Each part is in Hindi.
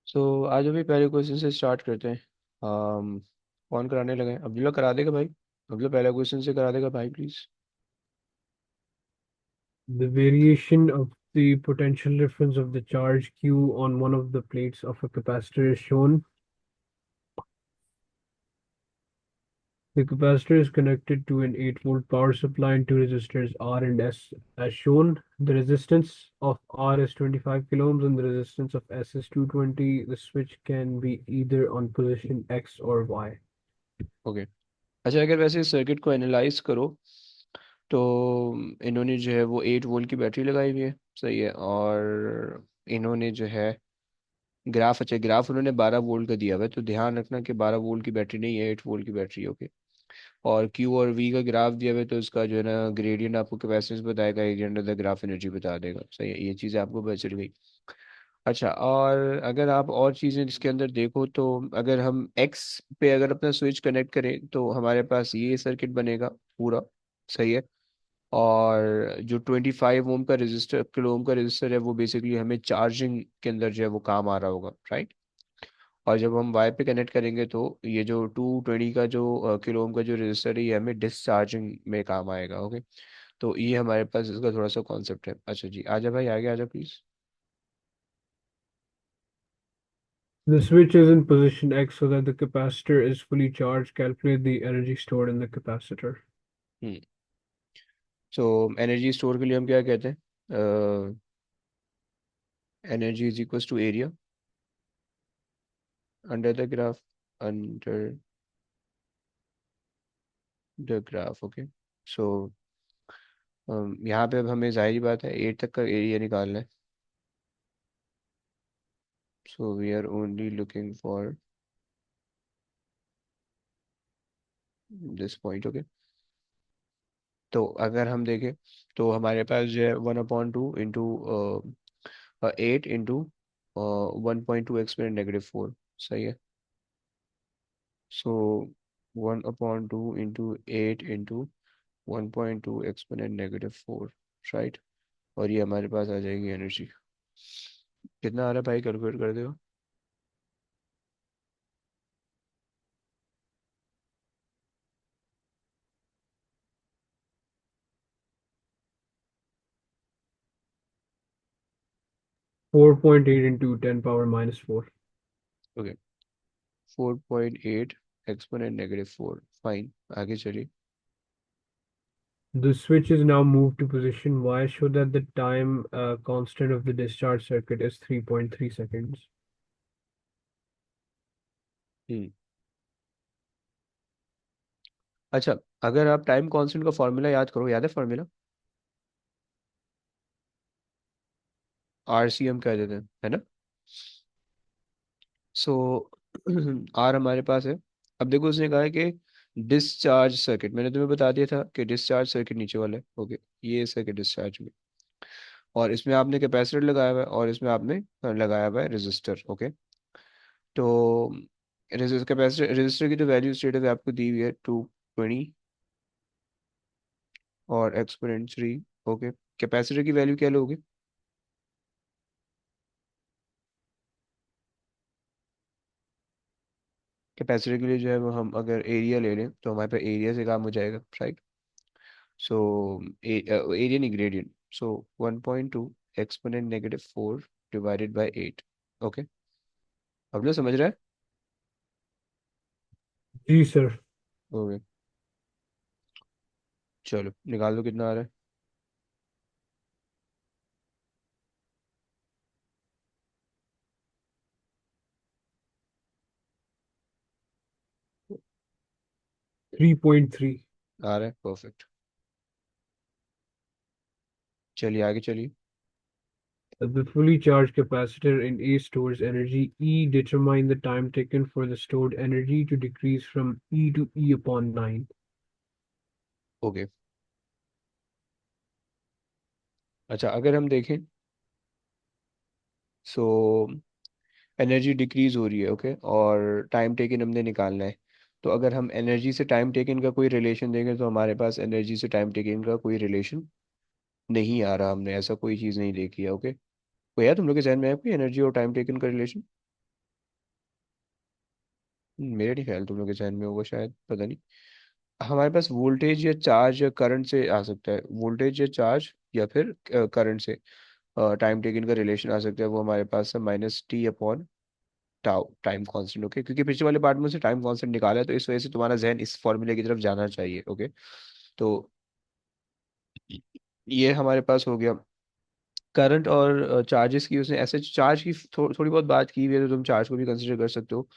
आज अभी पहले क्वेश्चन से स्टार्ट करते हैं। कौन कराने लगे? अब्दुल्ला करा देगा भाई। अब्दुल्ला पहला क्वेश्चन से करा देगा भाई, please. The variation of the potential difference of the charge Q on one of the plates of a capacitor is shown. The capacitor is connected to an 8-volt power supply and two resistors R and S as shown. The resistance of R is 25 kilo ohms and the resistance of S is 220. The switch can be either on position X or Y. Okay. अच्छा, अगर वैसे सर्किट को एनालाइज करो तो इन्होंने जो है वो 8 वोल्ट की बैटरी लगाई हुई है। सही है। और इन्होंने जो है ग्राफ, अच्छा ग्राफ उन्होंने 12 वोल्ट का दिया हुआ है, तो ध्यान रखना कि 12 वोल्ट की बैटरी नहीं है, 8 वोल्ट की बैटरी है। ओके। और क्यू और वी का ग्राफ दिया हुआ है, तो इसका जो है ना ग्रेडियंट आपको कैपेसिटेंस बताएगा, area under the graph energy बता देगा। सही है, ये चीज़ें आपको पता चल गई। अच्छा, और अगर आप और चीज़ें इसके अंदर देखो तो अगर हम एक्स पे अगर अपना स्विच कनेक्ट करें तो हमारे पास ये सर्किट बनेगा पूरा। सही है। और जो 25 ओम का रजिस्टर, किलो ओम का रजिस्टर है, वो बेसिकली हमें चार्जिंग के अंदर जो है वो काम आ रहा होगा, राइट। और जब हम वाई पे कनेक्ट करेंगे तो ये जो 220 का जो किलो ओम का जो रजिस्टर है, ये हमें डिस्चार्जिंग में काम आएगा। ओके। तो ये हमारे पास इसका थोड़ा सा कॉन्सेप्ट है। अच्छा जी, आजा भाई आगे आजा please. The switch is in position X so that the capacitor is fully charged. Calculate the energy stored in the capacitor. Hmm. So energy store के लिए हम क्या कहते हैं? Energy is equals to area under the graph, under the graph. Okay. So यहाँ पे अब हमें जाहिर बात है 8 तक का एरिया निकालना है। So we are only looking for this point. Okay. तो अगर हम देखें तो हमारे पास जो है 1/2 इंटू 8 इंटू 1.2 सही है। सो 1/2 इंटू 8 इंटू 1.2 राइट। और ये हमारे पास आ जाएगी एनर्जी। कितना आ रहा है भाई, कैलकुलेट कर दो। 4.8 into 10 power minus 4. Okay. 4.8 exponent -4, fine. आगे चलिए। The switch is now moved to position Y. Show that the time constant of the discharge circuit is 3.3 seconds. हम्म। अच्छा, अगर आप टाइम कांस्टेंट का फॉर्मूला याद करो, याद है फॉर्मूला? RCM कह देते हैं, है ना। सो आर हमारे पास है। अब देखो उसने कहा है कि डिस्चार्ज सर्किट, मैंने तुम्हें बता दिया था कि डिस्चार्ज सर्किट नीचे वाला है। ओके। ये सर्किट डिस्चार्ज में, और इसमें आपने कैपेसिटर लगाया हुआ है और इसमें आपने लगाया हुआ है रेजिस्टर। ओके। तो रेजिस्टर, कैपेसिटर, रेजिस्टर की तो वैल्यू स्टेटस आपको दी हुई है 220 और एक्सपोनेंट 3। ओके। कैपेसिटर की वैल्यू क्या लोगे? कैपेसिटर के लिए जो है वो हम अगर एरिया ले लें तो हमारे पास एरिया से काम हो जाएगा, राइट। सो एरिया नहीं, gradient. So 1.2 exponent -4 divided by 8। Okay. अब ना समझ रहा है? जी सर. ओके। चलो निकाल दो कितना आ रहा 3.3. है। आ रहा है, परफेक्ट। चलिए आगे चलिए। The fully charged capacitor in A stores energy E. Determine the time taken for the stored energy to decrease from E to E upon 9. Okay. अच्छा, अगर हम देखें सो एनर्जी डिक्रीज हो रही है। ओके। और टाइम टेकन हमने निकालना है। तो अगर हम एनर्जी से टाइम टेकन का कोई रिलेशन देंगे तो हमारे पास एनर्जी से टाइम टेकन का कोई रिलेशन नहीं आ रहा, हमने ऐसा कोई चीज़ नहीं देखी है। ओके। कोई है तुम लोग के जहन में है कोई एनर्जी और टाइम टेकन का रिलेशन? मेरे नहीं ख्याल तुम लोग के जहन में होगा शायद, पता नहीं। हमारे पास वोल्टेज या चार्ज या करंट से आ सकता है, वोल्टेज या चार्ज या फिर करंट से टाइम टेकन का रिलेशन आ सकता है। वो हमारे पास है -t/टाउ, टाइम कांस्टेंट। ओके, क्योंकि पिछले वाले पार्ट में से टाइम कांस्टेंट निकाला है, तो इस वजह से तुम्हारा जहन इस फॉर्मूले की तरफ जाना चाहिए। ओके, तो ये हमारे पास हो गया करंट और चार्जेस की। उसने ऐसे चार्ज की थोड़ी बहुत बात की हुई है, तो तुम चार्ज को भी कंसिडर कर सकते हो।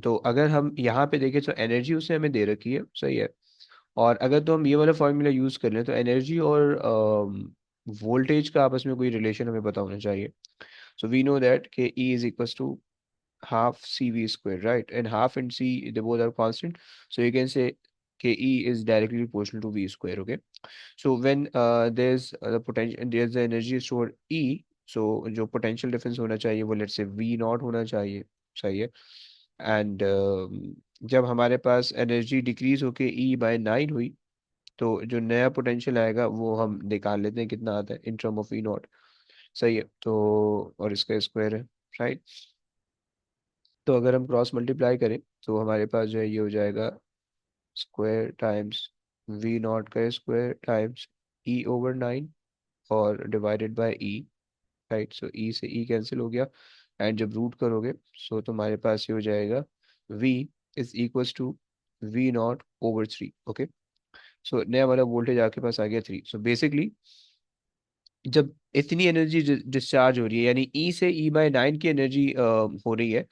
तो अगर हम यहाँ पे देखें तो एनर्जी उसने हमें दे रखी है, सही है। और अगर तो हम ये वाला फॉर्मूला यूज़ कर लें, तो एनर्जी और वोल्टेज का आपस में कोई रिलेशन हमें पता होना चाहिए। So we know that K E is equal to half CV square, right? And half and C, they both are constant. So you can say KE is directly proportional to V square, okay? So when there's the potential, there's the energy stored E, so जो potential difference होना चाहिए वो let's say V naught होना चाहिए, सही है। And जब हमारे पास एनर्जी डिक्रीज होके E/9 हुई, तो जो नया पोटेंशियल आएगा वो हम निकाल लेते हैं कितना आता है in term of E not, सही है। तो और इसका स्क्वायर है, राइट। तो अगर हम क्रॉस मल्टीप्लाई करें तो हमारे पास जो है ये हो जाएगा स्क्वायर टाइम्स वी नॉट का स्क्वायर टाइम्स E/9 और डिवाइडेड बाय ई, राइट। सो ई से ई कैंसिल हो गया, एंड जब रूट करोगे सो तुम्हारे पास ये हो जाएगा V is equals to V0/3। Okay, so नया वाला वोल्टेज आपके पास आ गया 3। सो बेसिकली जब इतनी एनर्जी डिस्चार्ज हो रही है, यानी ई से E/9 की एनर्जी हो रही है,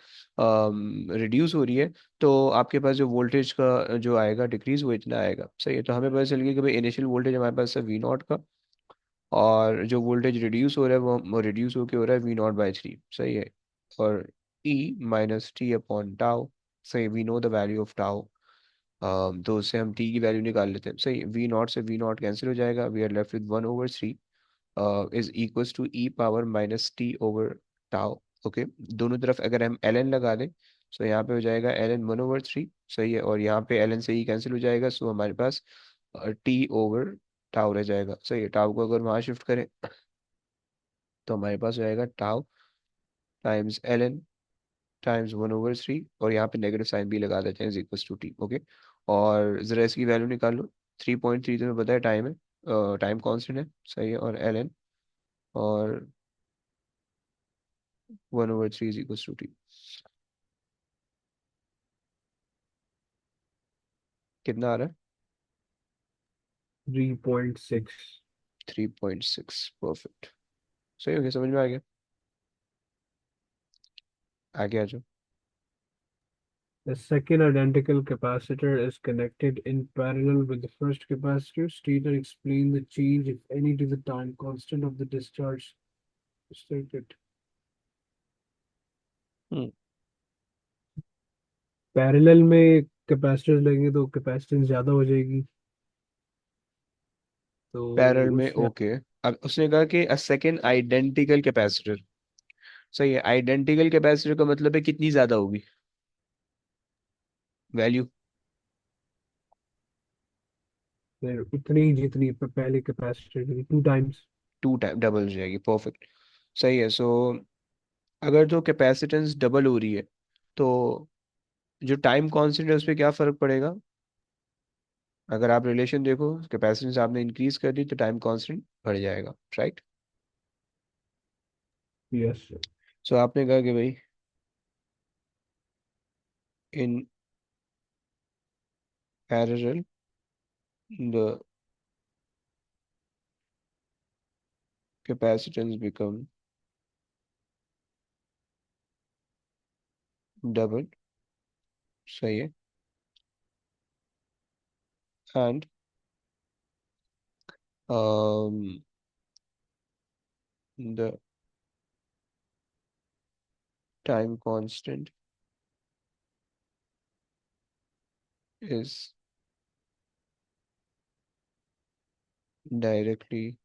रिड्यूस हो रही है, तो आपके पास जो वोल्टेज का जो आएगा डिक्रीज वो इतना आएगा, सही है। तो हमें पता चल गया कि भाई इनिशियल वोल्टेज हमारे पास है V0 का, और जो वोल्टेज रिड्यूस हो रहा है वो रिड्यूस होके हो रहा है V0/3, सही है। और E - t/टाउ, सही, we know the value of tau. तो उससे हम टी की वैल्यू निकाल लेते हैं, सही। V0 से V0 कैंसिल हो जाएगा, we are left with 1/3 is equals to E⁻−t/टाउ। ओके, दोनों तरफ अगर हम ln लगा दें, सो यहाँ पे हो जाएगा ln 1/3, सही है। और यहाँ पे ln से ही कैंसिल हो जाएगा, सो हमारे पास t/टाउ रह जाएगा, सही है। टाउ को अगर वहाँ शिफ्ट करें तो हमारे पास हो जाएगा टाउ टाइम्स ln टाइम्स 1/3, और यहाँ पे नेगेटिव साइन भी लगा देते हैं, is equals to T. Okay, और ज़रा इसकी वैल्यू निकाल लो। 3.3 तुम्हें पता है टाइम है, टाइम कांस्टेंट है, सही है। और ln और 1/3 इज इक्वल्स टू टी। कितना आ रहा है? 3.6। 3.6, परफेक्ट। सही हो गया, समझ में आ गया। आगे आ जाओ। The second identical capacitor is connected in parallel with the first capacitor. State and explain the change, if any, to the time constant of the discharge circuit. Hmm, parallel में कैपेसिटर्स लगेंगे तो कैपेसिटेंस ज्यादा हो जाएगी। तो पैरेलल में, उससे ओके। अब उसने कहा कि अ सेकंड आइडेंटिकल कैपेसिटर, सही है। आइडेंटिकल कैपेसिटर का मतलब है कितनी ज्यादा होगी वैल्यू? फिर उतनी ही जितनी पहले कैपेसिटर की 2 टाइम्स। 2 टाइम डबल हो जाएगी, परफेक्ट, सही है। सो अगर तो कैपेसिटेंस डबल हो रही है, तो जो टाइम कांस्टेंट है उस पर क्या फर्क पड़ेगा? अगर आप रिलेशन देखो, कैपेसिटेंस आपने इंक्रीज कर दी तो टाइम कांस्टेंट बढ़ जाएगा, राइट। यस। सो आपने कहा कि भाई in parallel the capacitance become double, सही है। And um, the time constant is directly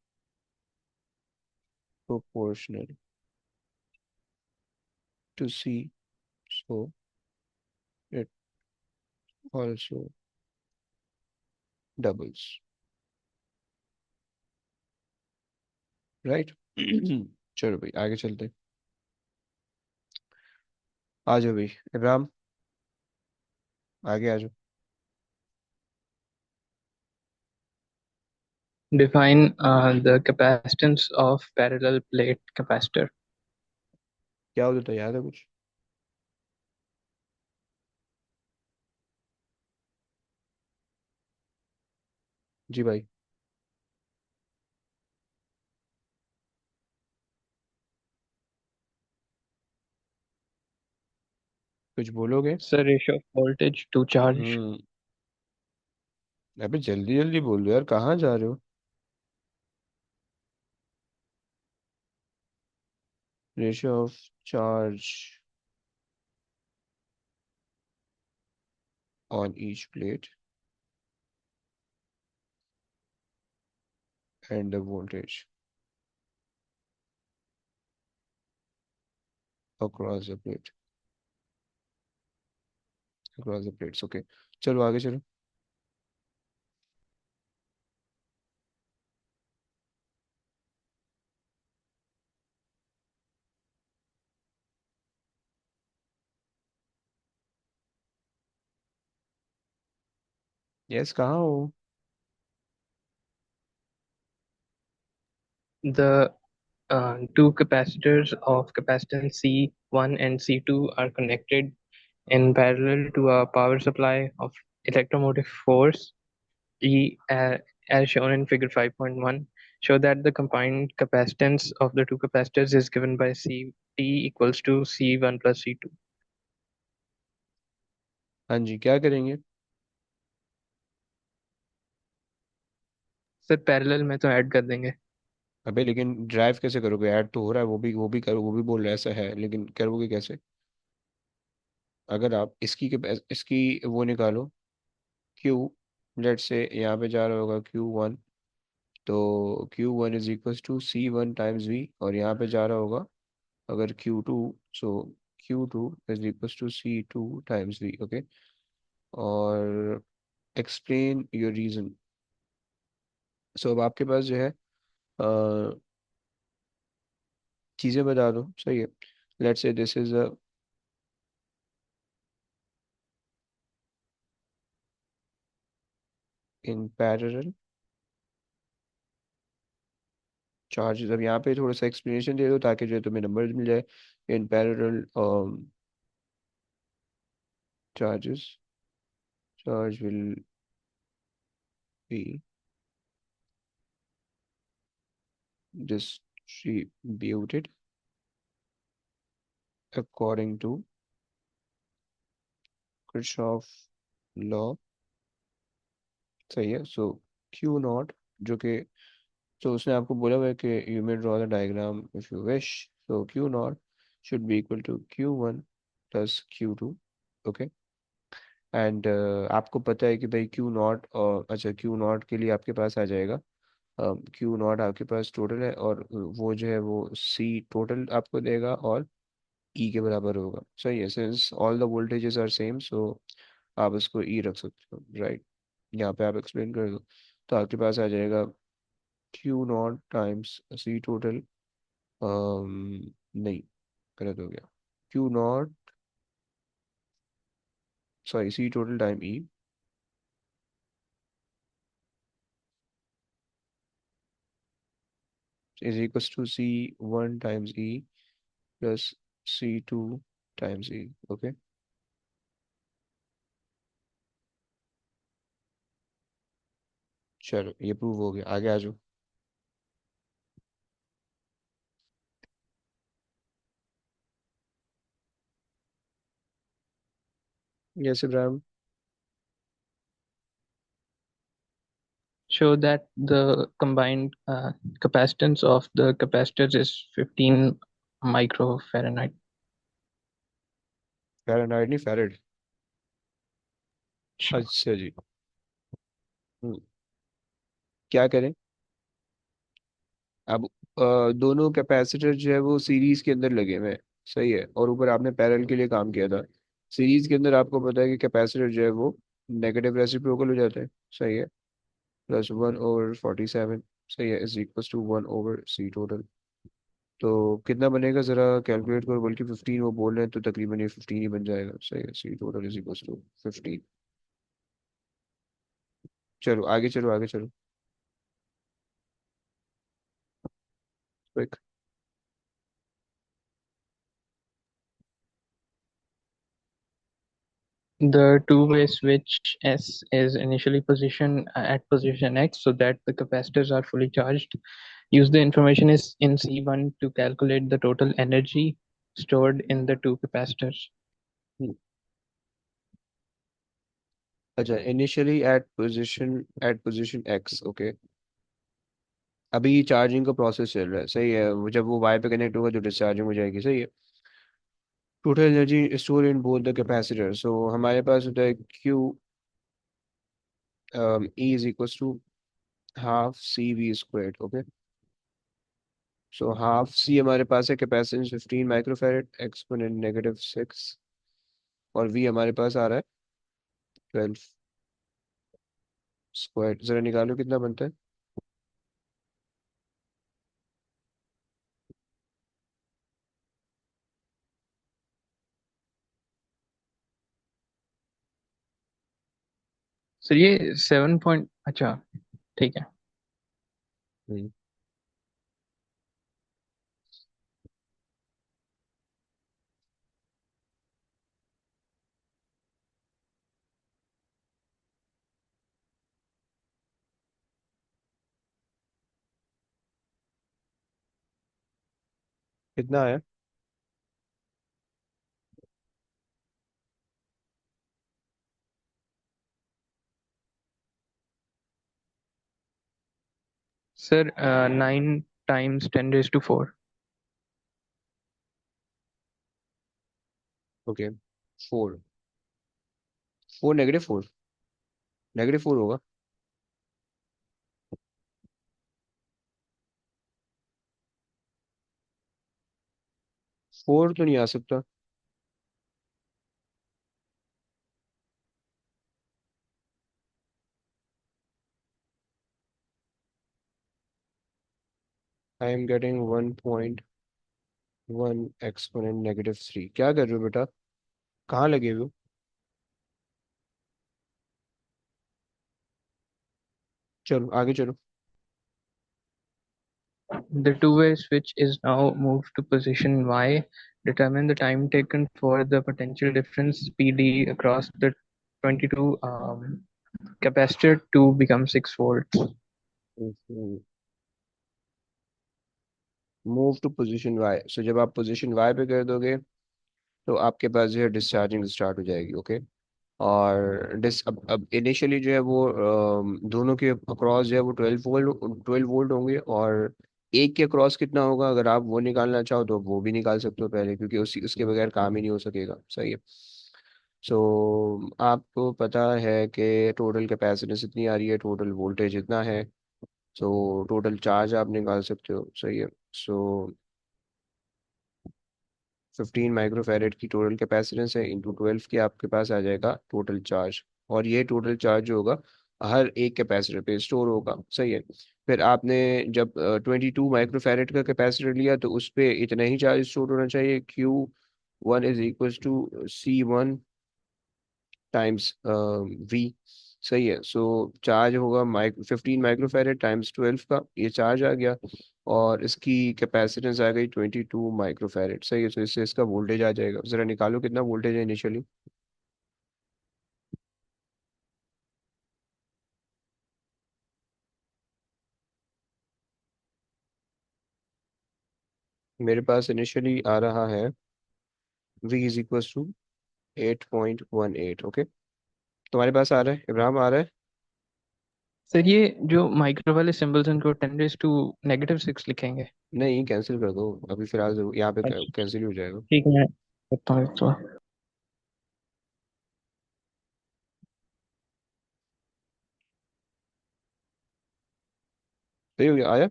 proportional to C, so it also doubles, right? चलो भाई आगे चलते हैं। आ जाओ भाई इमरान। आगे आ जाओ। Define the capacitance of parallel plate capacitor. क्या होता है, याद है कुछ? जी भाई, कुछ बोलोगे? It's the ratio of voltage to charge. हम्म। अबे जल्दी जल्दी बोल दो यार, कहाँ जा रहे हो? Ratio of charge on each plate and the voltage across the plate, across the plates. Okay, चलो आगे चलो। यस, कहाँ हो? The two capacitors of capacitance C1 and C2 are connected in parallel to a power supply of electromotive force E as shown in figure 5.1. Show that the combined capacitance of the two capacitors is given by CT equals to C1 plus C2. हाँ जी, क्या करेंगे? सर पैरेलल में तो ऐड कर देंगे। अबे लेकिन ड्राइव कैसे करोगे? ऐड तो हो रहा है, वो भी करो, वो भी बोल रहा है ऐसा है, लेकिन करोगे कैसे? अगर आप इसकी वो निकालो, क्यू, लेट से यहाँ पे जा रहा होगा Q1, तो Q1 is equal to C1 times V, और यहाँ पे जा रहा होगा अगर Q2, सो Q2 is equal to C2 times V। Okay, और एक्सप्लेन योर रीजन। सो अब आपके पास जो है चीज़ें बता दो, सही है। Let's say this is in parallel charges. अब यहाँ पे थोड़ा सा एक्सप्लेनेशन दे दो ताकि जो है तुम्हें नंबर मिल जाए। In parallel charges, charge will be distributed according to Kirchhoff law. सही है। सो क्यू नॉट, जो कि, तो उसने आपको बोला हुआ है कि you may draw the diagram if you wish. So Q not should be equal to Q1 plus Q2। Okay, and आपको पता है कि भाई क्यू नॉट, और अच्छा क्यू नॉट के लिए आपके पास आ जाएगा, क्यू नॉट आपके पास टोटल है, और वो जो है वो सी टोटल आपको देगा, और ई के बराबर होगा। सही है, since all the voltages are same, so आप उसको ई रख सकते हो, राइट। यहाँ पे आप एक्सप्लेन कर दो, तो आपके पास आ जाएगा Q not times C total, नहीं, गलत हो गया। Q not, sorry, C total time E is equal to C1 times E plus C2 times E। Okay, चलो ये प्रूव हो गया, आगे आ जाओ। Yes Ibrahim. Show that the combined capacitance of the capacitors is 15 microfarad. Fahrenheit नहीं, फैरेड। Sure. अच्छा जी। हम्म, क्या करें? अब दोनों कैपेसिटर जो है वो सीरीज के अंदर लगे हुए हैं, सही है, और ऊपर आपने पैरेलल के लिए काम किया था। सीरीज के अंदर आपको पता है कि कैपेसिटर जो है वो नेगेटिव रेसिप्रोकल हो जाता है, सही है, +1/47, सही है, is equal to 1/C total. तो कितना बनेगा ज़रा कैलकुलेट करो, बल्कि 15 वो बोल रहे हैं तो तकरीबन ये 15 ही बन जाएगा। सही है, सी टोटल इज इक्वल टू 15। चलो आगे चलो, आगे चलो। Quick. The two-way switch S is initially positioned at position X so that the capacitors are fully charged. Use the information is in C1 to calculate the total energy stored in the two capacitors. अच्छा, initially at position x, okay. अभी चार्जिंग का प्रोसेस चल रहा है, सही है। जब वो वाई पे कनेक्ट होगा तो डिस्चार्जिंग हो जाएगी, सही है। Total energy store in both the capacitor, so हमारे पास होता है Q E is equal to half C V squared, okay. So half C हमारे पास है कैपेसिटेंस 15 माइक्रोफैरड, एक्सपोनेंट -6, और वी हमारे पास आ रहा है 12 स्क्वायर। जरा निकालो कितना बनता है। So ये 7 point अच्छा ठीक है। हम्म, कितना है। Sir, 9 times 10 raised to 4. Okay, 4, 4 -4, -4 होगा। 4 तो नहीं आ सकता। I am getting 1.1 exponent -3। क्या कर रहे हो बेटा, कहाँ लगे हुए हो। चलो आगे चलो। The two-way switch is now moved to position Y. Determine the time taken for the potential difference PD across the 22 capacitor to become 6 volts. Move to position Y, so जब आप पोजीशन वाई पे कर दोगे तो आपके पास जो है डिस्चार्जिंग स्टार्ट हो जाएगी, ओके। और डिस अब इनिशियली जो है वो दोनों के अक्रॉस जो है वो 12 वोल्ट होंगे, और एक के अक्रॉस कितना होगा, अगर आप वो निकालना चाहो तो वो भी निकाल सकते हो पहले, क्योंकि उसी उसके बगैर काम ही नहीं हो सकेगा, सही है। सो आपको पता है कि टोटल कैपेसिटेंस इतनी आ रही है, टोटल वोल्टेज इतना है, सो टोटल चार्ज आप निकाल सकते हो, सही है। सो 15 माइक्रोफैरेड की टोटल कैपेसिटेंस है, इंटू 12 के आपके पास आ जाएगा टोटल चार्ज। और ये टोटल चार्ज जो होगा हर एक कैपेसिटर पे स्टोर होगा, सही है। फिर आपने जब 22 माइक्रोफैरेड का कैपेसिटर लिया तो उस पे इतना ही चार्ज स्टोर होना चाहिए, Q1 is equal to C1 times V, सही है। सो चार्ज होगा 15 माइक्रोफैरेड टाइम्स 12 का, ये चार्ज आ गया। और इसकी कैपेसिटेंस आ गई 22 माइक्रोफैरेड, सही है। तो इससे इसका वोल्टेज आ जाएगा, जरा निकालो कितना वोल्टेज है इनिशियली। मेरे पास इनिशियली आ रहा है V is equal to 8.18, okay. तुम्हारे पास आ रहा है इब्राहिम, आ रहा है। सर ये जो माइक्रो वाले सिंबल्स हैं उनको 10 raised to -6 लिखेंगे। नहीं, कैंसिल कर दो अभी फिलहाल, यहाँ पे अच्छा कैंसिल हो जाएगा। ठीक है, मैं करता हूँ तो। सही हो गया, आया।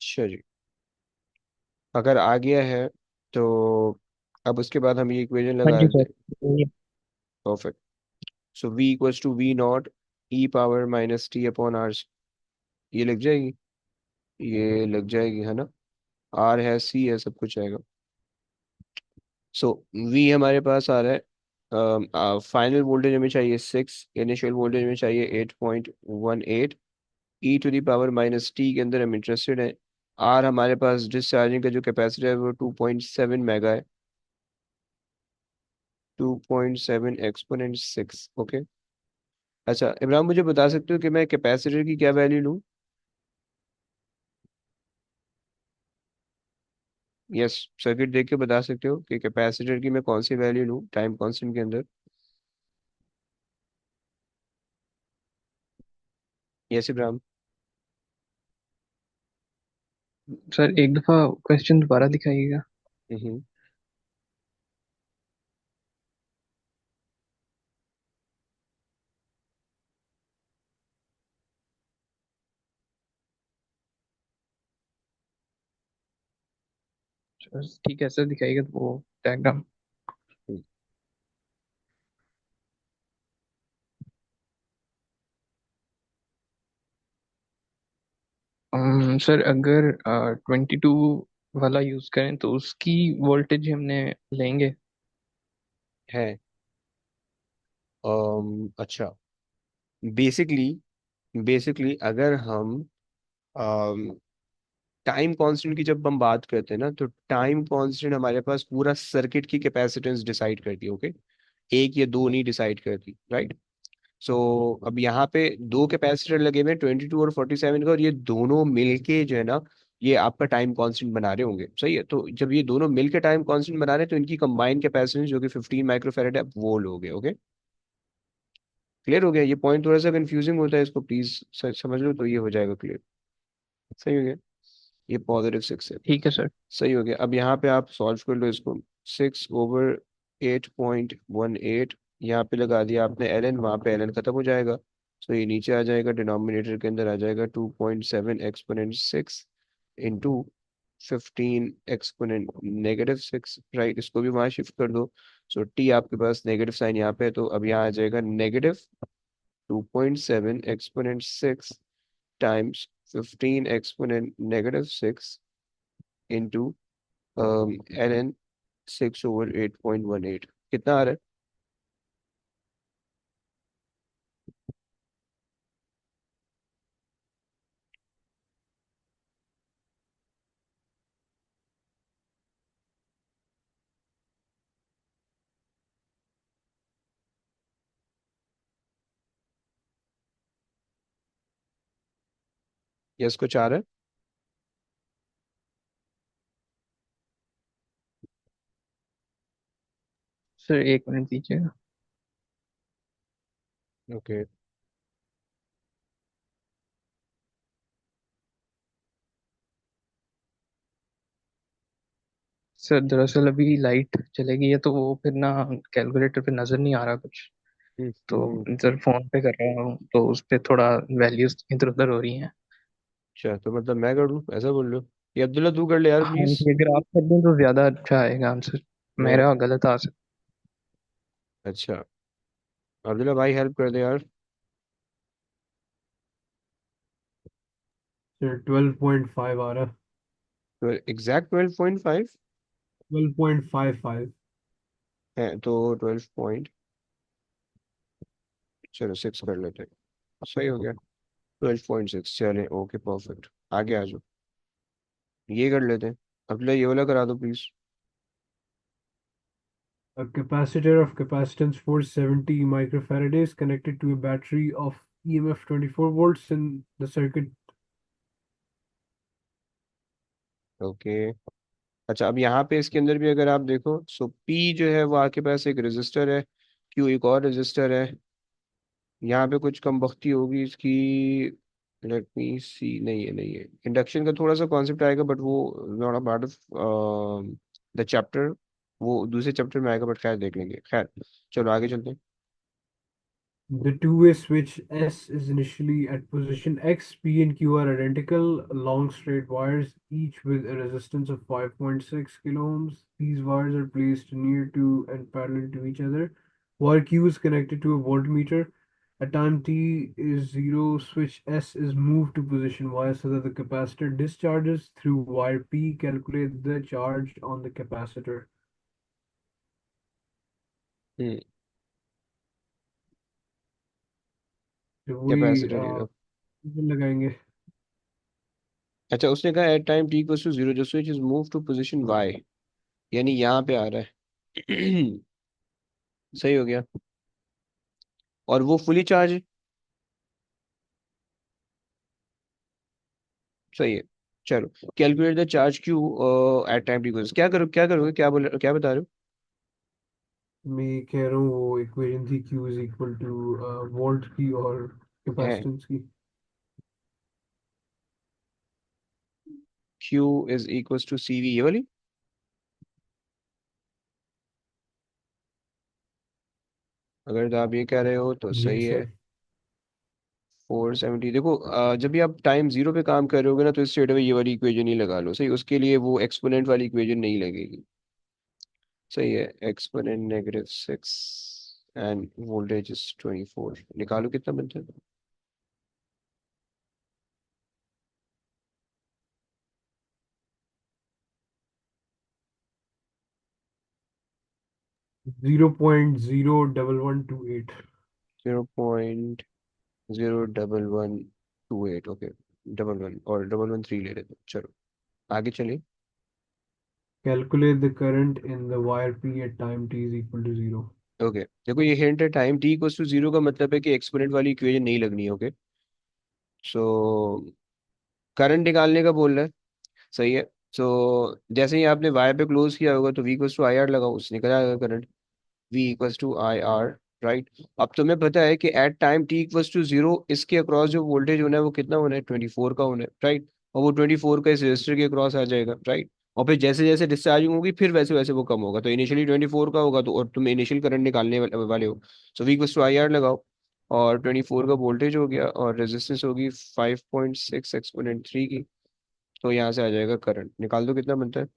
अच्छा जी, अगर आ गया है तो अब उसके बाद हम ये इक्वेशन हाँ लगा जी दें। Sir. Perfect. So V equals to V not E power -T upon R, ये लग जाएगी, ये लग जाएगी है ना। आर है, सी है, सब कुछ आएगा। सो वी हमारे पास आ रहा है, फाइनल वोल्टेज हमें चाहिए 6, इनिशियल वोल्टेज में चाहिए 8.18, e⁻ - t के अंदर हम इंटरेस्टेड हैं। आर हमारे पास डिस्चार्जिंग का जो कैपेसिटी है वो 2.7 मेगा है, 2.7 एक्सपोनेंट 6। ओके। अच्छा इमरान, मुझे बता सकते हो कि मैं कैपेसिटर की क्या वैल्यू लूँ? यस, सर्किट देख के बता सकते हो कि कैपेसिटर की मैं कौन सी वैल्यू लूँ टाइम कांस्टेंट के अंदर? यस इब्राहिम। सर एक दफा क्वेश्चन दोबारा दिखाइएगा। हम्म। ठीक है सर, दिखाइएगा तो वो डायग्राम। सर अगर 22 वाला यूज करें तो उसकी वोल्टेज हमने लेंगे। है। अच्छा, बेसिकली बेसिकली अगर हम टाइम कांस्टेंट की जब हम बात करते हैं ना, तो टाइम कांस्टेंट हमारे पास पूरा सर्किट की कैपेसिटेंस डिसाइड करती है। ओके, एक या दो नहीं डिसाइड करती, राइट। सो अब यहाँ पे दो कैपेसिटर लगे हुए हैं, 22 और 47 का, और ये दोनों मिलके जो है ना, ये आपका टाइम कांस्टेंट बना रहे होंगे। सही है, तो जब ये दोनों मिलके टाइम कांस्टेंट बना रहे हैं तो इनकी कंबाइंड कैपेसिटेंस जो कि 15 माइक्रोफैरेड है, वो लोगे। ओके, क्लियर हो गया? ये पॉइंट थोड़ा सा कंफ्यूजिंग होता है, इसको प्लीज समझ लो तो ये हो जाएगा क्लियर। सही हो गया, ये +6 है। ठीक है सर। सही हो गया। अब यहाँ पे आप सॉल्व कर लो इसको। 6/8.18, यहाँ पे लगा दिया आपने ln, वहाँ पे ln खत्म हो जाएगा। सो ये नीचे आ जाएगा, डिनोमिनेटर के अंदर आ जाएगा 2.7 एक्सपोनेंट 6 इंटू 15 एक्सपोनेंट -6, राइट। इसको भी वहाँ शिफ्ट कर दो। सो टी आपके पास नेगेटिव साइन यहाँ पे है, तो अब यहाँ आ जाएगा -2.7 exponent 6 times 15 exponent -6 into ln 6/8.18। कितना आ रहा है? यस, कुछ आ रहा सर एक मिनट दीजिएगा। है? ओके। सर दरअसल अभी लाइट चलेगी है तो वो फिर ना कैलकुलेटर पे नजर नहीं आ रहा कुछ। तो हम्म। सर फोन पे कर रहा हूँ तो उस पे थोड़ा वैल्यूज इधर उधर हो रही हैं। अच्छा, तो मतलब मैं कर लूँ, ऐसा बोल रहे हो? ये अब्दुल्ला तू कर ले यार हाँ प्लीज। जी, अगर आप कर दें तो ज्यादा अच्छा आएगा आंसर। मैं, मेरा गलत आ सकता। अच्छा, अब्दुल्ला भाई हेल्प कर दे यार। सर 12.5 आ रहा। तो एग्जैक्ट 12.5 12.55। है, तो 12 चलो 6 कर लेते हैं। सही हो गया, 12.6। चले, ओके परफेक्ट। आगे आ जाओ, ये कर लेते हैं। अब्दुल्ला ये वाला करा दो please. A capacitor of capacitance 470 microfarads connected to a battery of EMF 24 volts in the circuit. Okay. अच्छा, अब यहाँ पे इसके अंदर भी अगर आप देखो, सो पी जो है वो आपके पास एक रेजिस्टर है, क्यू एक और रेजिस्टर है। यहाँ पे कुछ कम बख्ती होगी इसकी। लेट मी सी, नहीं है, नहीं है। इंडक्शन का थोड़ा सा कॉन्सेप्ट आएगा, बट वो not a part of the chapter, वो दूसरे चैप्टर में आएगा, बट खैर देख लेंगे। खैर, चलो आगे चलते हैं। The two-way switch S is initially at position X. P and Q are identical, long straight wires, each with a resistance of 5.6 kilo ohms. These wires are placed near to and parallel to each other. Wire Q is connected to a voltmeter. At time t is 0, switch S is moved to position Y so that the capacitor discharges through wire P. Calculate the charge on the capacitor. हम्म। तो वही कैपेसिटर लिखा। लगाएंगे। अच्छा, उसने कहा at time T equals to zero the switch is move to position Y, यानी यहाँ पे आ रहा है। सही हो गया। और वो फुली चार्ज। सही है। चलो, calculate the charge Q at time T equals, क्या करोगे, क्या बता रहे हो? मैं कह रहा हूँ वो इक्वेशन थी Q is equal to volt की और है कैपेसिटेंस की। Q is equals to C V, ये वाली। अगर तो आप ये कह रहे हो तो यही सही है। सर। 470, देखो जब भी आप टाइम जीरो पे काम कर रहे होगे ना, तो स्ट्रेट अवे ये वाली इक्वेशन ही लगा लो, सही। उसके लिए वो एक्सपोनेंट वाली इक्वेशन नहीं लगेगी। सही है। एक्सपोनेंट -6 एंड वोल्टेज इज 24, निकालो कितना बनता है। 0.01128। 0.01128, ओके। 11 और 113 ले लेते हैं। चलो आगे चलिए। Calculate the current in the wire P at time t is equal to 0। Okay, देखो ये हिंट है, time T equals to zero का मतलब है कि एक्सपोनेंट वाली इक्वेशन नहीं लगनी है, ओके। सो करंट निकालने का बोल रहा है। सही है। जैसे ही आपने वाई पे क्लोज किया होगा तो V equals to I R लगाओ, उससे निकल आएगा current. V equals to I R, right. अब तुम्हें पता है कि at time T equals to zero इसके अक्रॉस जो वोल्टेज होना है वो कितना होना है, 24 का होना है, राइट। और वो 24 का इस रजिस्टर के अक्रॉस आ जाएगा, राइट। और फिर जैसे जैसे डिस्चार्जिंग होगी फिर वैसे वैसे वो कम होगा, तो इनिशियली 24 का होगा, तो और तुम इनिशियल करंट निकालने वाले हो। So V equals to I R लगाओ। और 24 का वोल्टेज हो गया और रेजिस्टेंस होगी 5.6 एक्सपोनेंट 3 की। तो यहाँ से आ जाएगा करंट, निकाल दो कितना बनता है।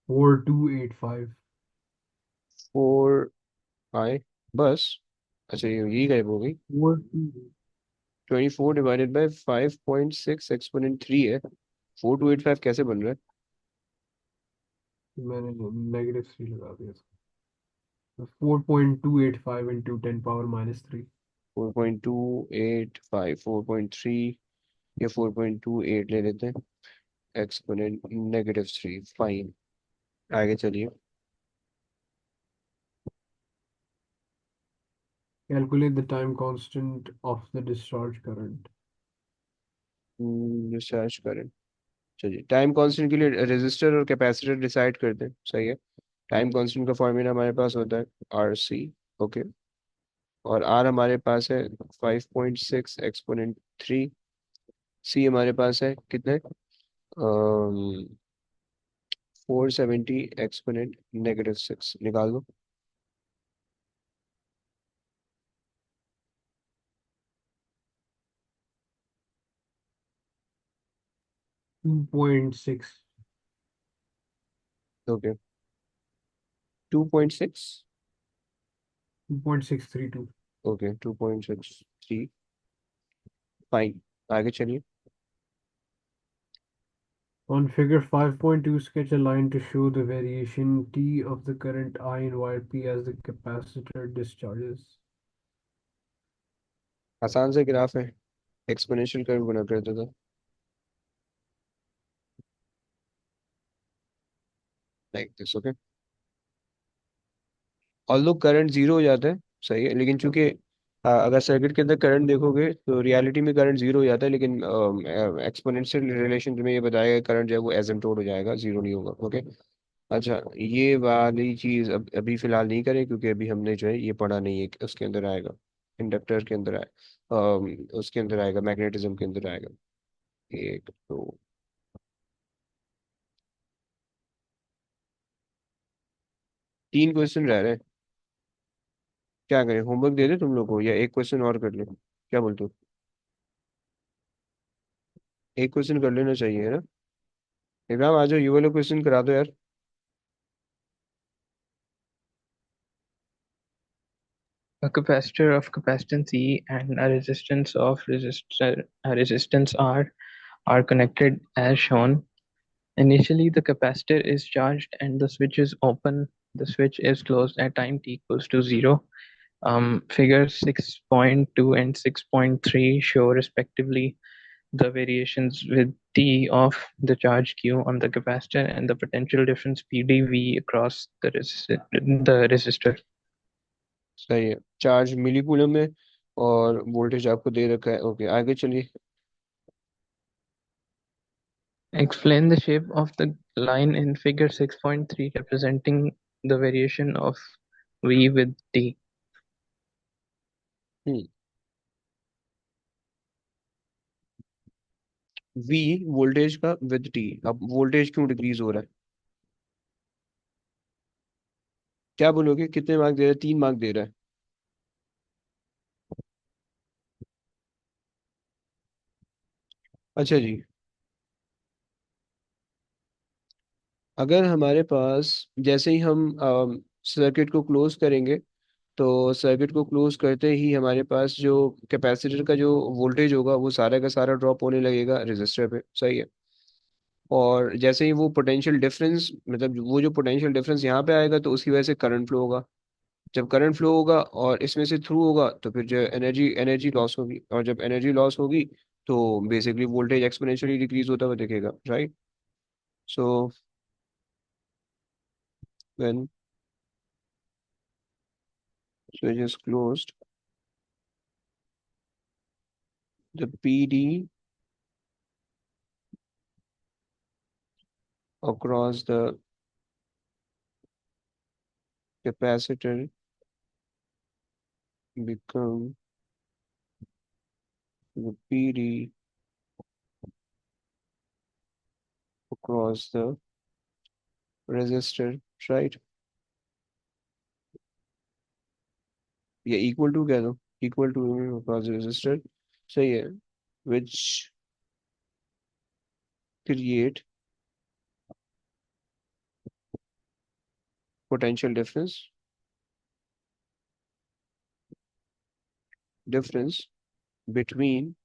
4285। 4 I, बस। अच्छा, ये यही गायब हो गई। 42। 24 डिवाइडेड बाई 5.6 एक्सपोनेंट 3 है। 4285 कैसे बन रहा है? मैंने -3 लगा दिया था। 4.285 इंटू 10⁻³ 4.285, 4.3 या 4.28 ले लेते हैं। Exponent -3, fine. आगे चलिए। Calculate the time constant of the discharge current। Research करें। चलिए, टाइम कांस्टेंट के लिए रेजिस्टर और कैपेसिटर डिसाइड करते हैं, सही है। टाइम कांस्टेंट का फॉर्मूला हमारे पास होता है RC, ओके। और R हमारे पास है 5.6 एक्सपोनेंट 3। सी हमारे पास है कितने, 470 एक्सपोनेंट -6, निकाल दो। 2.6। ओके, 2.6। 2.632। Okay, 2.63, fine. आगे चलिए। On figure 5.2, sketch a line to show the variation T of the current I in wire P as the capacitor discharges। आसान से ग्राफ है, एक्सपोनेंशियल कर्व बना करता था, like this, okay. Although current zero हो जाता है, सही है, लेकिन चूंकि अगर सर्किट के अंदर करंट देखोगे तो रियलिटी में करंट जीरो हो जाता है, लेकिन एक्सपोनेंशियल रिलेशन तुम्हें ये बताएगा करंट जो है वो एसिम्प्टोट हो जाएगा, जीरो नहीं होगा, ओके। अच्छा, ये वाली चीज अभी फिलहाल नहीं करें, क्योंकि अभी हमने जो है ये पढ़ा नहीं है कि उसके अंदर आएगा, इंडक्टर के अंदर आए, उसके अंदर आएगा, मैग्नेटिज्म के अंदर आएगा। एक तो 3 क्वेश्चन रह रहे हैं, क्या करें, होमवर्क दे दे तुम लोग को या एक क्वेश्चन और कर ले, क्या बोलते हो? एक क्वेश्चन कर लेना चाहिए, है ना। इब्राहिम आ जाओ, ये वाला क्वेश्चन करा दो यार। A capacitor of capacitance E and a resistance R are connected as shown. Initially, the capacitor is charged and the switch is open. The switch is closed at time t equals to 0. Figure 6.2 and 6.3 show respectively the variations with T of the charge Q on the capacitor and the potential difference PdV across the resistor. सही है, चार्ज मिली कूलम में और वोल्टेज आपको दे रखा है। ओके, आगे चलिए। Explain the shape of the line in figure 6.3 representing the variation of V with T. Hmm. V voltage का विद टी। अब वोल्टेज क्यों डिक्रीज हो रहा है? क्या बोलोगे, कितने मार्क दे रहा है? 3 मार्क दे रहा है। अच्छा जी, अगर हमारे पास जैसे ही हम सर्किट को क्लोज करेंगे, तो सर्किट को क्लोज करते ही हमारे पास जो कैपेसिटर का जो वोल्टेज होगा वो सारा का सारा ड्रॉप होने लगेगा रेजिस्टर पे। सही है। और जैसे ही वो पोटेंशियल डिफरेंस, मतलब वो जो पोटेंशियल डिफरेंस यहाँ पे आएगा, तो उसकी वजह से करंट फ्लो होगा। जब करंट फ्लो होगा और इसमें से थ्रू होगा, तो फिर जो एनर्जी एनर्जी लॉस होगी, और जब एनर्जी लॉस होगी तो बेसिकली वोल्टेज एक्सपोनेंशियली डिक्रीज होता हुआ दिखेगा, right? So when switch is closed, the PD across the capacitor become the PD across the resistor, right? या इक्वल टू कह दो, equal to across the resistor। सही है। which create potential difference between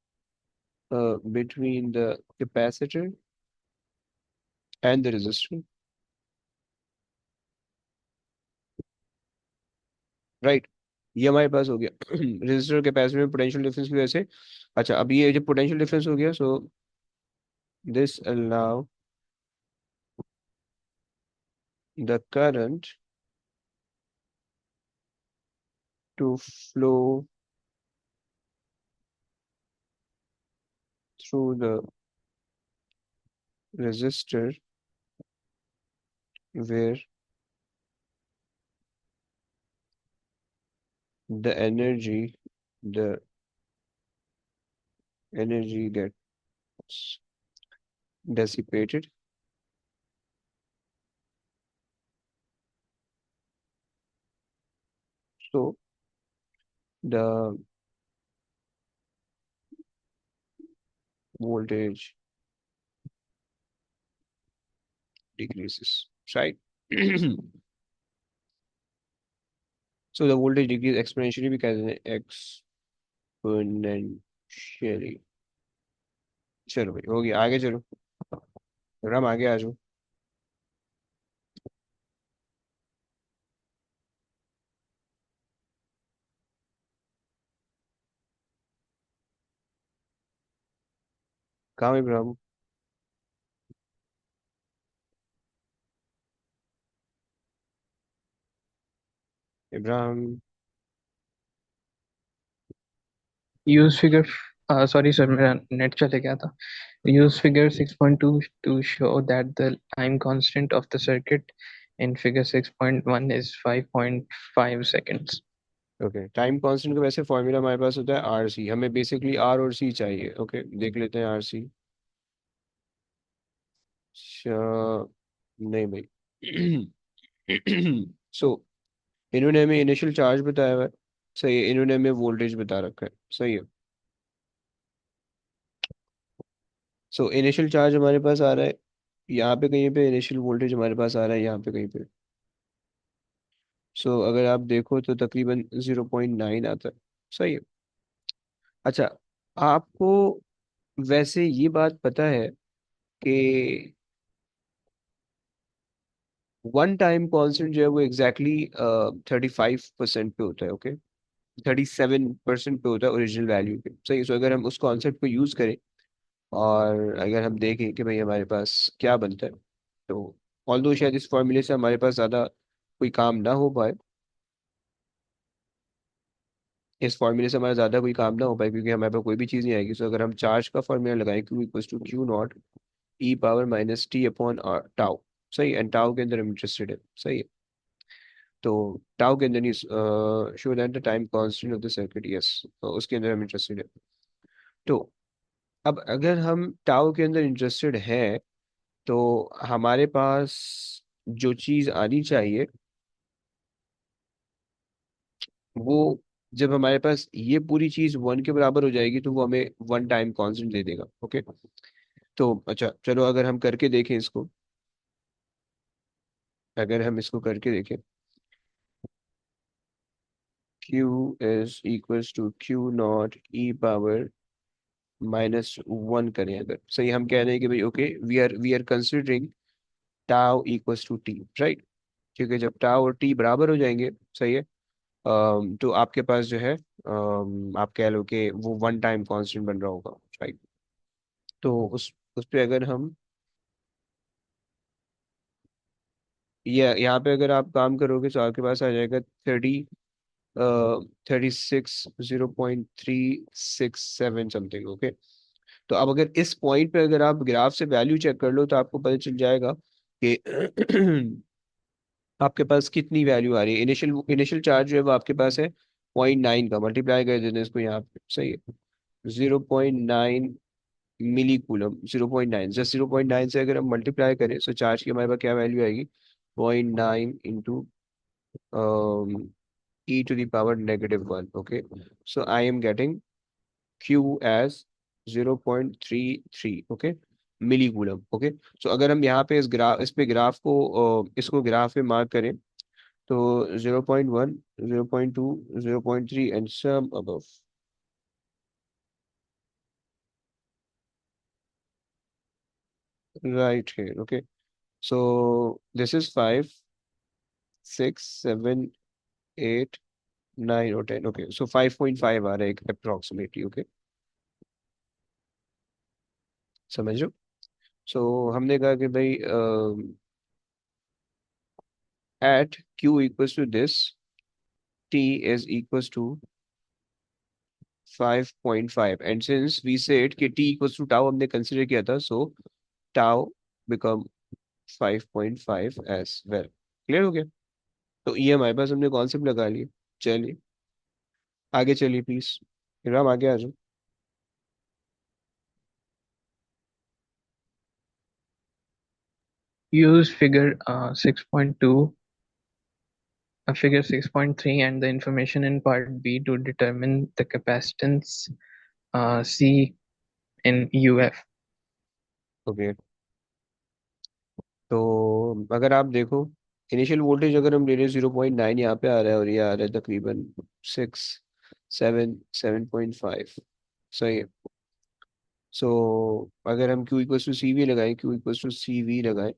between the capacitor and the resistor, right? ये हमारे पास हो गया रेजिस्टर कैपेसिटर में पोटेंशियल डिफरेंस की वजह से। अच्छा, अब ये जब पोटेंशियल डिफरेंस हो गया, so this allow the current to flow through the resistor where the the energy gets dissipated. So the voltage decreases, right? So the voltage decreases exponentially because exponentially। चलो भाई, हो गया, आगे चलो। राम, आगे आ जाओ। कहाँ है Ibrahim? Ibrahim. Use figure, sorry sir, मेरा नेट चले गया था. Use figure 6.2 to show that the time constant of the circuit in figure 6.1 is 5.5 seconds. Okay, time constant का वैसे फॉर्मूला हमारे पास होता है आर सी। हमें बेसिकली आर और सी चाहिए। ओके, देख लेते हैं आर सी। नहीं भाई। सो इन्होंने हमें इनिशियल चार्ज बताया हुआ है। सही है, इन्होंने हमें वोल्टेज बता रखा है। सही है। सो इनिशियल चार्ज हमारे पास आ रहा है यहाँ पे कहीं पे इनिशियल वोल्टेज हमारे पास आ रहा है, यहाँ पे कहीं पे। सो अगर आप देखो तो तकरीबन 0.9 आता है। सही है। अच्छा, आपको वैसे ये बात पता है कि वन टाइम कॉन्स्टेंट जो है वो एग्जैक्टली 35% पे होता है, ओके। 37% पे होता है ओरिजिनल वैल्यू पे। सही है। सो अगर हम उस कॉन्सेप्ट को यूज़ करें और अगर हम देखें कि भाई हमारे पास क्या बनता है, तो ऑल्दो शायद इस फॉर्मूले से हमारे पास ज़्यादा कोई काम ना हो पाए, इस फॉर्मूले से हमारा ज़्यादा कोई काम ना हो पाए क्योंकि हमारे पास कोई भी चीज़ नहीं आएगी। सो अगर हम चार्ज का फॉर्मूला लगाएं, Q equals to Q not E power minus T upon tau. सही, एंड टाउ के अंदर हम इंटरेस्टेड है। सही है। तो टाउ के अंदर नहीं, show that the time constant of the circuit, yes, उसके अंदर हम इंटरेस्टेड है। तो अब अगर हम टाउ के अंदर इंटरेस्टेड हैं तो हमारे पास जो चीज़ आनी चाहिए वो, जब हमारे पास ये पूरी चीज़ वन के बराबर हो जाएगी तो वो हमें वन टाइम कांस्टेंट दे देगा, ओके। तो अच्छा चलो, अगर हम करके देखें इसको, अगर हम इसको करके देखें, Q is equals to Q not E power -1 करें अगर, सही, हम कह रहे हैं कि भाई okay, we are considering tau equals to T, right. क्योंकि जब टाउ और टी बराबर हो जाएंगे, सही है, तो आपके पास जो है आप कह लो कि वो वन टाइम कांस्टेंट बन रहा होगा, राइट। तो उस पे अगर हम ये यहाँ पे अगर आप काम करोगे तो आपके पास आ जाएगा 36 0.367 समथिंग, ओके। तो अब अगर इस पॉइंट पे अगर आप ग्राफ से वैल्यू चेक कर लो तो आपको पता चल जाएगा कि आपके पास कितनी वैल्यू आ रही है। इनिशियल इनिशियल चार्ज जो है वो आपके पास है 0.9 का, मल्टीप्लाई कर देते हैं इसको यहाँ पे, सही है। 0.9 मिली कूलम, 0.9, जस्ट 0.9 से अगर हम मल्टीप्लाई करें तो चार्ज की हमारे पास क्या वैल्यू आएगी, 0.9 into e⁻⁻1, okay, so I am getting q as 0.33, okay, milli coulomb, okay. सो अगर हम यहाँ पे इस पे ग्राफ को इसको ग्राफ में मार्क करें तो 0.1, 0.2, 0.3 and some above, right here, okay. So this is 5, 6, 7, 8, 9 और 10, ओके। सो 5.5 आ रहा है अप्रोक्सीमेटली, ओके। समझ लो। सो हमने कहा कि भाई at q equals to this, t is equals to 5.5, and since we said कि t equals to tau हमने कंसिडर किया था, so tau become 5.5 as well। Clear हो गया। तो ये हमारे पास हमने कॉन्सेप्ट लगा लिए। चलिए आगे चलिए प्लीज, राम आगे आ जाओ। Use figure 6.3 and the information in part B to determine the capacitance C in UF. Okay, तो अगर आप देखो इनिशियल वोल्टेज अगर हम ले रहे हैं 0.9, यहाँ पे आ रहा है और ये आ रहा है तकरीबन 7.5, सही है। सो अगर हम Q equals to C V लगाएं, Q equals to C V लगाएं,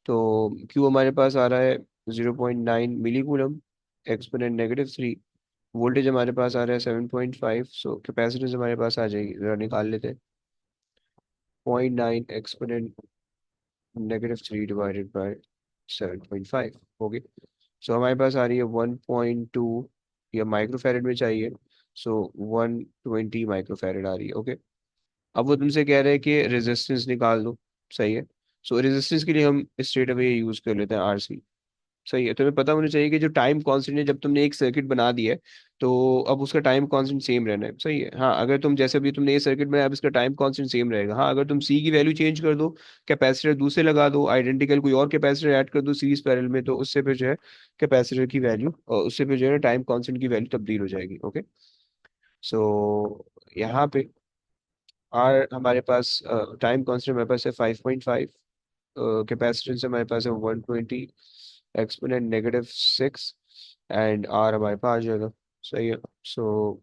तो Q हमारे पास आ रहा है 0.9 मिली कूलम, एक्सपोनेंट -3। वोल्टेज हमारे पास आ रहा है 7.5, सो कैपेसिटेंस हमारे पास आ जाएगी, जरा निकाल लेते हैं। 0.9 एक्सपोनेंट -3 डिवाइडेड बाय 7.5 होगी। सो हमारे पास आ रही है 1.2, या माइक्रोफैरड में चाहिए, सो 120 माइक्रोफैरड आ रही है, ओके। अब वो तुमसे कह रहे हैं कि रेजिस्टेंस निकाल दो, सही है। सो रेजिस्टेंस के लिए हम स्ट्रेट अवे यूज कर लेते हैं आरसी। सही है, तुम्हें पता होना चाहिए कि जो टाइम कांस्टेंट है, जब तुमने एक सर्किट बना दिया है तो अब उसका टाइम कांस्टेंट सेम रहना है, सही है। हाँ, अगर तुम जैसे अभी तुमने ये सर्किट बनाया, अब इसका टाइम कांस्टेंट सेम रहेगा। हाँ, अगर तुम सी की वैल्यू चेंज कर दो, कैपेसिटर दूसरे लगा दो, आइडेंटिकल कोई और कैपेसिटर ऐड कर दो सीरीज पैरेलल में, तो उससे फिर जो है कैपेसिटर की वैल्यू और उससे फिर जो है टाइम कांस्टेंट की वैल्यू तब्दील हो जाएगी, ओके। सो यहाँ पे आर हमारे पास टाइम कांस्टेंट हमारे पास है 5.5, कैपेसिटेंस हमारे पास है 120, एक्सपोनेंट -6, एंड आर हमारे पास आ जाएगा। सही है। सो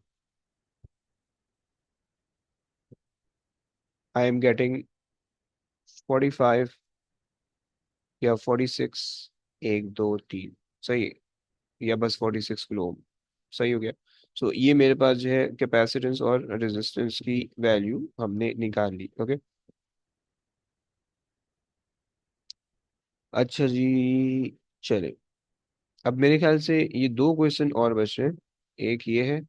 आई एम गेटिंग 45 या 46, 1 2 3, सही है, या बस 46 किलो ओम। सही हो गया। सो ये मेरे पास जो है कैपेसिटेंस और रेजिस्टेंस की वैल्यू हमने निकाल ली। ओके। अच्छा जी, चले। अब मेरे ख्याल से ये 2 क्वेश्चन और बच रहे हैं। एक ये है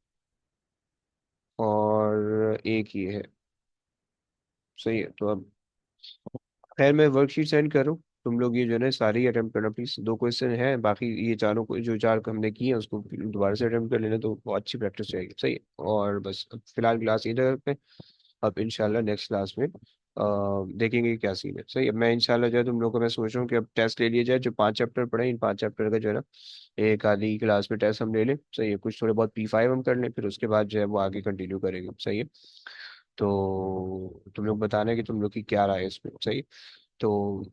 और एक ये है। सही है। तो अब खैर मैं वर्कशीट सेंड कर रहा हूँ, तुम लोग ये जो है ना सारी अटेम्प्ट करना प्लीज। 2 क्वेश्चन है, बाकी ये चारों को जो चार हमने किए हैं उसको दोबारा से अटेम्प्ट कर लेना, तो बहुत अच्छी प्रैक्टिस रहेगी। सही है। और बस अब फिलहाल क्लास यही जगह पे, अब इंशाल्लाह नेक्स्ट क्लास में देखेंगे कि क्या सीन है। सही है। मैं इंशाल्लाह जो है तुम लोग को मैं सोच रहा हूँ कि अब टेस्ट ले लिया जाए, जो 5 चैप्टर पढ़े इन 5 चैप्टर का जो है ना एक आधी क्लास में टेस्ट हम ले लें। सही है। कुछ थोड़े बहुत P5 हम कर लें, फिर उसके बाद जो है वो आगे कंटिन्यू करेंगे। सही है। तो तुम लोग बताना कि तुम लोग की क्या राय है इसमें। सही है। तो